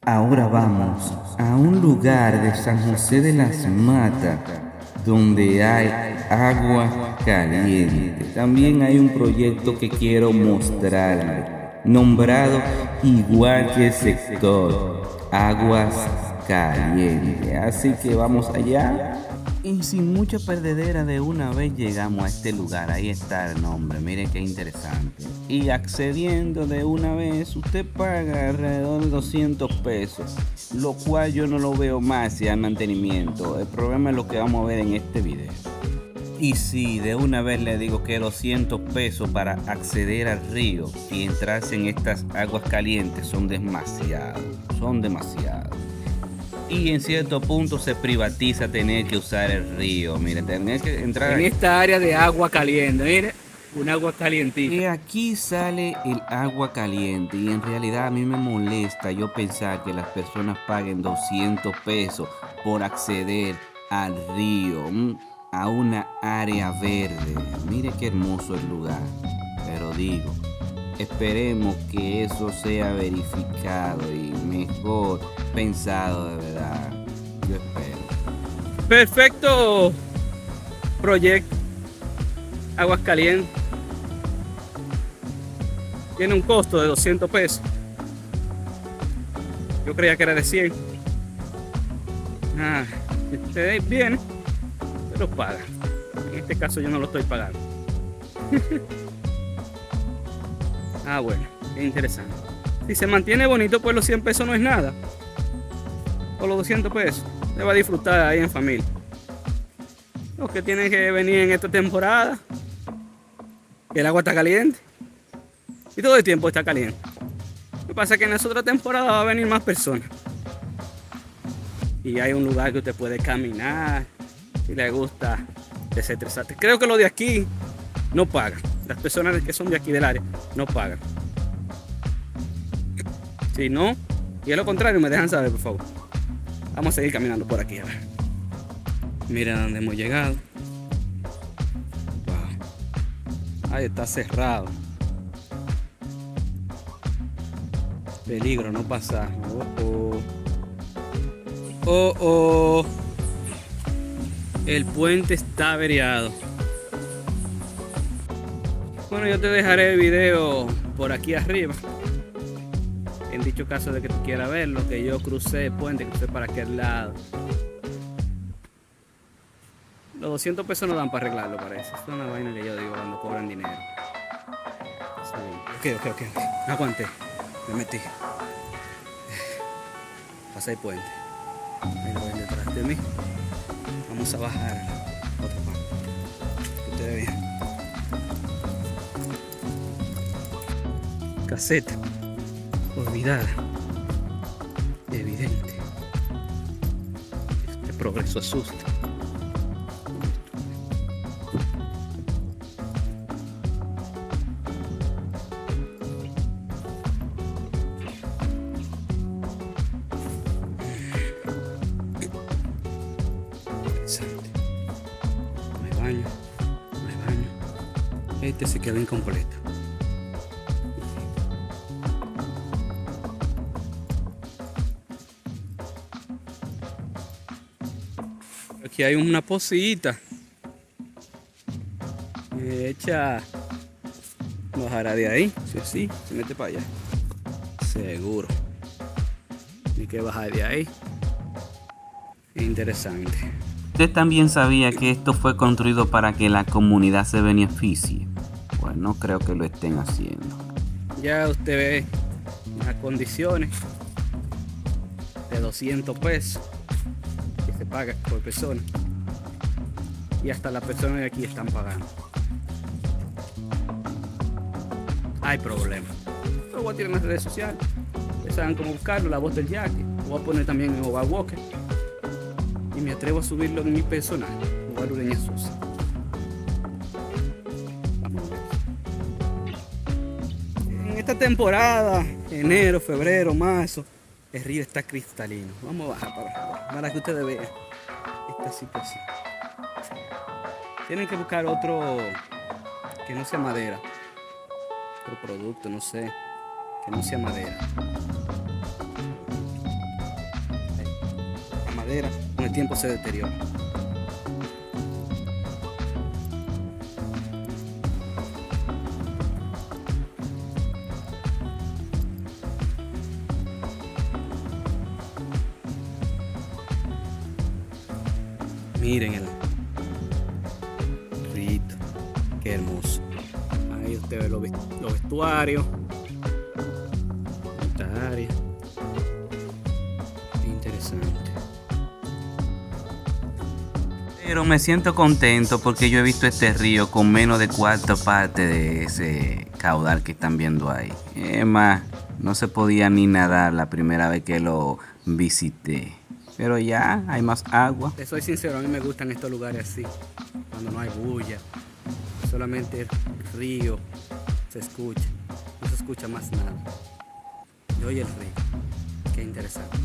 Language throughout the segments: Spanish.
Ahora vamos a un lugar de San José de las Matas donde hay agua caliente. También hay un proyecto que quiero mostrarle, nombrado igual que el sector, Aguas Calientes. Así que vamos allá. Y sin mucha perdedera, de una vez llegamos a este lugar. Ahí está el nombre, mire qué interesante. Y accediendo de una vez, usted paga alrededor de 200 pesos, lo cual yo no lo veo más si hay mantenimiento. El problema es lo que vamos a ver en este video. Y sí, de una vez le digo que 200 pesos para acceder al río y entrarse en estas aguas calientes son demasiados, Y en cierto punto se privatiza tener que usar el río. Mire, tener que entrar en esta área de agua caliente. Mire, un agua calientita. Y aquí sale el agua caliente, y en realidad a mí me molesta yo pensar que las personas paguen 200 pesos por acceder al río, a una área verde. Mire qué hermoso el lugar. Pero digo, esperemos que eso sea verificado y mejor pensado de verdad. Yo espero. Perfecto proyecto. Aguas calientes. Tiene un costo de 200 pesos. Yo creía que era de 100. Si usted viene, se lo paga. En este caso yo no lo estoy pagando. Bueno, es interesante. Si se mantiene bonito, pues los 100 pesos no es nada. O los 200 pesos. Se va a disfrutar ahí en familia. Los que tienen que venir en esta temporada, que el agua está caliente. Y todo el tiempo está caliente. Lo que pasa es que en esa otra temporada va a venir más personas. Y hay un lugar que usted puede caminar. Si le gusta desestresarte. Creo que los de aquí no pagan. Las personas que son de aquí del área no pagan. Si no, y es lo contrario, me dejan saber, por favor. Vamos a seguir caminando por aquí, a ver. Mira dónde hemos llegado. Wow. Ahí está cerrado. Peligro no pasar. El puente está averiado. Bueno, yo te dejaré el video por aquí arriba. En dicho caso de que tú quieras verlo, que yo crucé el puente, crucé para aquel lado. Los 200 pesos no dan para arreglarlo, parece. Esto es una vaina que yo digo cuando cobran dinero. Sí. Ok. Aguanté. Me metí. Pasé el puente. Ahí lo ven detrás de mí. Vamos a bajar otra parte. Que ustedes vean. Caseta. Olvidada. Evidente. Este progreso asusta. No hay baño. Este se quedó incompleto. Aquí hay una pocita hecha. Bajará de ahí. Sí, se mete para allá. Seguro. Hay que bajar de ahí. Interesante. ¿Usted también sabía que esto fue construido para que la comunidad se beneficie? Pues no creo que lo estén haciendo. Ya usted ve las condiciones de 200 pesos que se paga por persona. Y hasta las personas de aquí están pagando. Hay problemas. Lo voy a tirar en las redes sociales. Ustedes saben cómo buscarlo, la voz del Yaque. Lo voy a poner también en Oba Walker. Y me atrevo a subirlo en mi personal. Oba Lureña Sosa. Vamos a ver. En esta temporada, enero, febrero, marzo, el río está cristalino. Vamos a bajar para que ustedes vean esta situación. Tienen que buscar otro que no sea madera. Otro producto, no sé, que no sea madera. madera con el tiempo se deteriora. Miren el rito, qué hermoso. Ahí usted ve los vestuarios, esta área. Interesante. Pero me siento contento porque yo he visto este río con menos de cuarta parte de ese caudal que están viendo ahí. Es más, no se podía ni nadar la primera vez que lo visité. Pero ya hay más agua. Te soy sincero, a mí me gustan estos lugares así, cuando no hay bulla, solamente el río se escucha, no se escucha más nada. Y oye el río, qué interesante.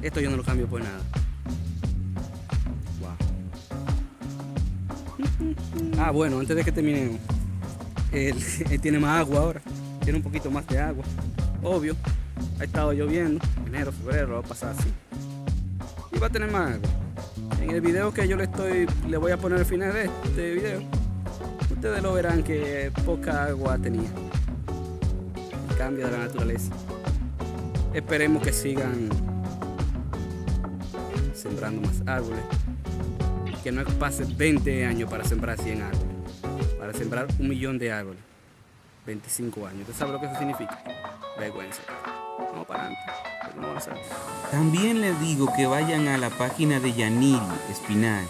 Esto yo no lo cambio por nada. Wow. Ah, bueno, antes de que terminemos, él tiene más agua ahora, tiene un poquito más de agua, obvio. Ha estado lloviendo, enero, febrero, va a pasar así. Y va a tener más agua. En el video que yo le voy a poner al final de este video, ustedes lo verán que poca agua tenía. El cambio de la naturaleza. Esperemos que sigan sembrando más árboles. Que no pase 20 años para sembrar 100 árboles. Para sembrar 1 millón de árboles. 25 años. ¿Usted sabe lo que eso significa? Vergüenza. Vamos para adelante. No vamos a... También les digo que vayan a la página de Yaniri Espinal,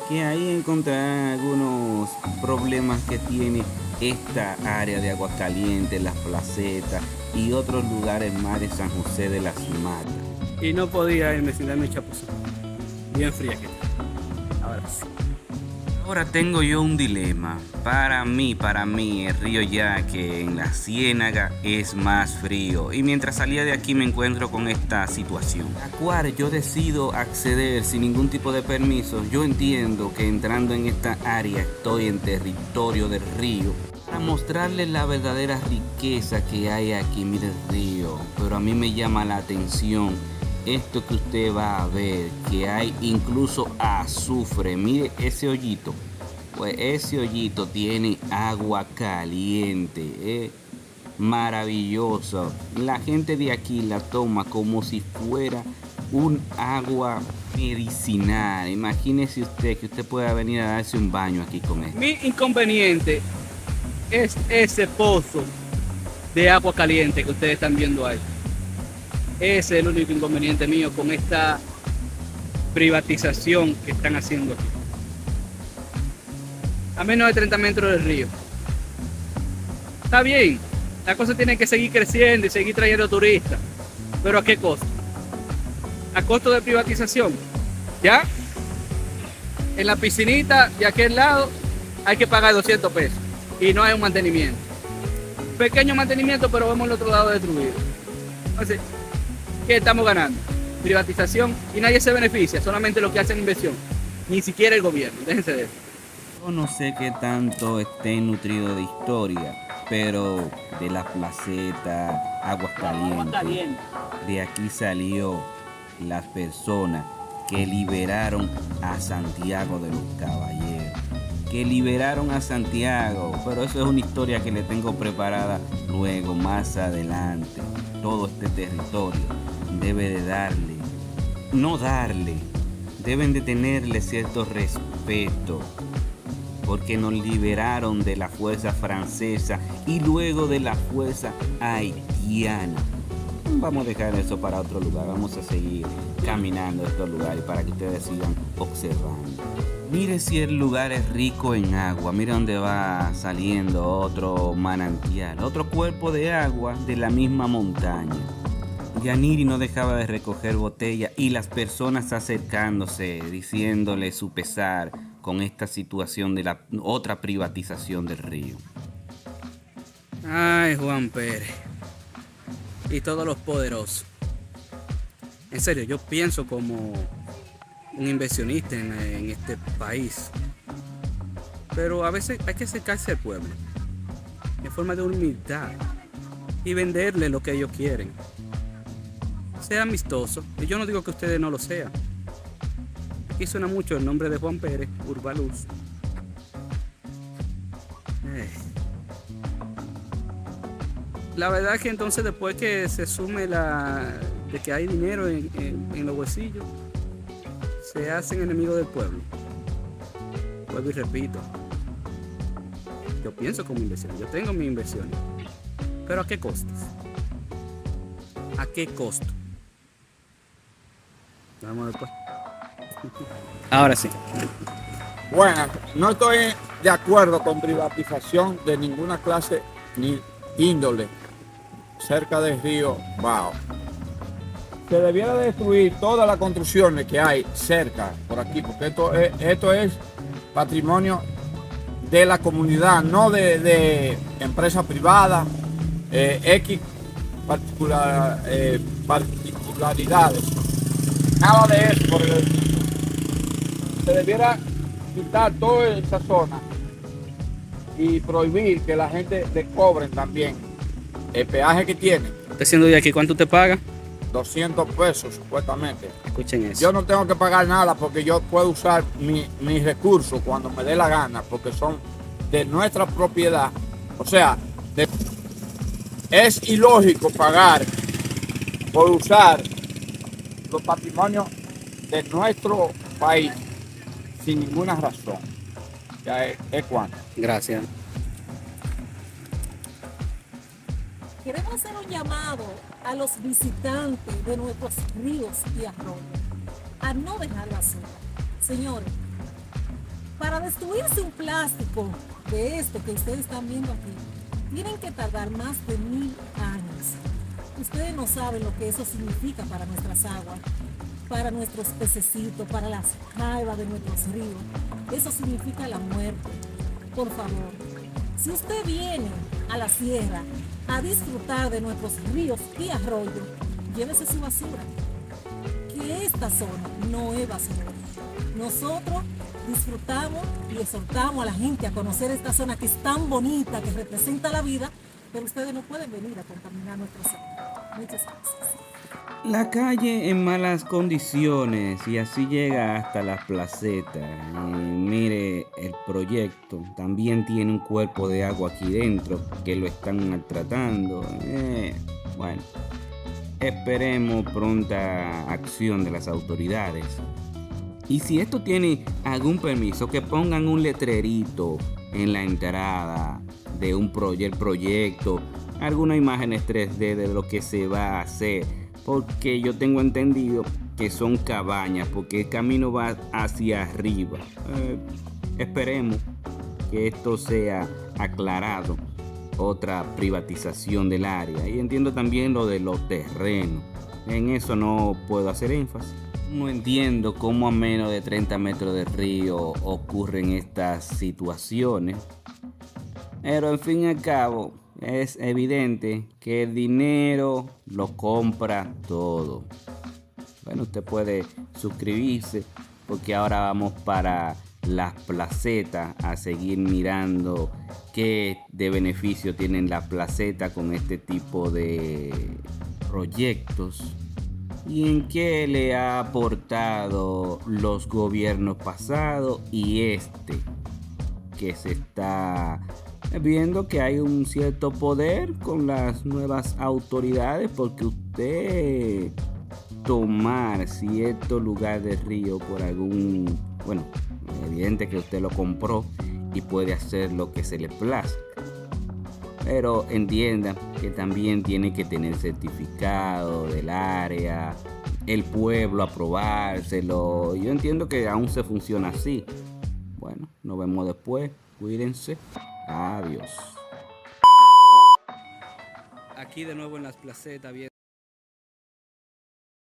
que ahí encontrarán algunos problemas que tiene esta área de Aguascalientes, Las Placetas y otros lugares más de San José de las Matas. Y no podía irme sin darme chapuzón. Bien fría que está. Ahora sí. Ahora tengo yo un dilema. Para mí, el río Yaque en la Ciénaga es más frío. Y mientras salía de aquí me encuentro con esta situación, la cual yo decido acceder sin ningún tipo de permiso. Yo entiendo que entrando en esta área estoy en territorio del río. Para mostrarles la verdadera riqueza que hay aquí, mire el río. Pero a mí me llama la atención esto que usted va a ver, que hay incluso azufre. Mire ese hoyito, pues ese hoyito tiene agua caliente, maravilloso. La gente de aquí la toma como si fuera un agua medicinal. Imagínese usted que usted pueda venir a darse un baño aquí con esto. Mi inconveniente es ese pozo de agua caliente que ustedes están viendo ahí. Ese es el único inconveniente mío con esta privatización que están haciendo aquí. A menos de 30 metros del río. Está bien, la cosa tiene que seguir creciendo y seguir trayendo turistas. ¿Pero a qué costo? A costo de privatización. ¿Ya? En la piscinita de aquel lado hay que pagar 200 pesos. Y no hay un mantenimiento. Pequeño mantenimiento, pero vemos el otro lado destruido. Entonces, ¿qué estamos ganando? Privatización y nadie se beneficia, solamente los que hacen inversión. Ni siquiera el gobierno, déjense de eso. Yo no sé qué tanto esté nutrido de historia, pero de Las Placetas, Aguascalientes, de aquí salió las personas que liberaron a Santiago de los Caballeros, que liberaron a Santiago, pero eso es una historia que le tengo preparada luego, más adelante. Todo este territorio debe de deben de tenerle cierto respeto, porque nos liberaron de la fuerza francesa y luego de la fuerza haitiana. Vamos a dejar eso para otro lugar, vamos a seguir caminando estos lugares para que ustedes sigan observando. Mire si el lugar es rico en agua, mire dónde va saliendo otro manantial, otro cuerpo de agua de la misma montaña. Yaniri no dejaba de recoger botella y las personas acercándose, diciéndole su pesar con esta situación de la otra privatización del río. Ay, Juan Pérez. Y todos los poderosos. En serio, yo pienso como un inversionista en este país. Pero a veces hay que acercarse al pueblo en forma de humildad y venderle lo que ellos quieren. sea amistoso. Y yo no digo que ustedes no lo sean. Aquí suena mucho el nombre de Juan Pérez, Urbaluz. La verdad es que entonces después que se sume de que hay dinero en los bolsillos, se hacen enemigos del pueblo. Vuelvo y repito, yo pienso como inversión, yo tengo mis inversiones, pero ¿a qué costos? ¿A qué costo? Vamos después. Ahora sí. Bueno, no estoy de acuerdo con privatización de ninguna clase ni índole cerca del río Bao. Se debiera destruir todas las construcciones que hay cerca por aquí, porque esto es patrimonio de la comunidad, no de empresas privadas, X particularidades. Nada de eso, porque se debiera quitar toda esa zona y prohibir que la gente le cobren también el peaje que tiene. Usted siendo de aquí, ¿cuánto te paga? 200 pesos supuestamente. Escuchen eso. Yo no tengo que pagar nada porque yo puedo usar mis recursos cuando me dé la gana, porque son de nuestra propiedad. O sea, es ilógico pagar por usar los patrimonios de nuestro país sin ninguna razón. Ya es cuanto. Gracias. Queremos hacer un llamado a los visitantes de nuestros ríos y arroyos a no dejar basura. Señores, para destruirse un plástico de esto que ustedes están viendo aquí, tienen que tardar más de 1000 años. Ustedes no saben lo que eso significa para nuestras aguas, para nuestros pececitos, para las jaivas de nuestros ríos. Eso significa la muerte. Por favor, si usted viene a la sierra a disfrutar de nuestros ríos y arroyos, llévese su basura. Que esta zona no es basura. Nosotros disfrutamos y exhortamos a la gente a conocer esta zona que es tan bonita, que representa la vida, pero ustedes no pueden venir a contaminar nuestra zona. Muchas gracias. La calle en malas condiciones y así llega hasta las placetas. Mire, el proyecto también tiene un cuerpo de agua aquí dentro que lo están maltratando. Bueno, esperemos pronta acción de las autoridades. Y si esto tiene algún permiso, que pongan un letrerito en la entrada de un proyecto, algunas imágenes 3D de lo que se va a hacer. Porque yo tengo entendido que son cabañas, porque el camino va hacia arriba. Esperemos que esto sea aclarado. Otra privatización del área. Y entiendo también lo de los terrenos. En eso no puedo hacer énfasis. No entiendo cómo a menos de 30 metros del río ocurren estas situaciones. Pero en fin y al cabo, es evidente que el dinero lo compra todo. Bueno, usted puede suscribirse porque ahora vamos para las placetas a seguir mirando qué de beneficio tienen las placetas con este tipo de proyectos y en qué le ha aportado los gobiernos pasados y este que se está viendo que hay un cierto poder con las nuevas autoridades, porque usted tomar cierto lugar del río por algún, bueno, evidente que usted lo compró y puede hacer lo que se le plazca, pero entienda que también tiene que tener certificado del área, el pueblo aprobárselo. Yo entiendo que aún se funciona así. Bueno, nos vemos después, cuídense. Adiós. Aquí de nuevo en las placetas, bien.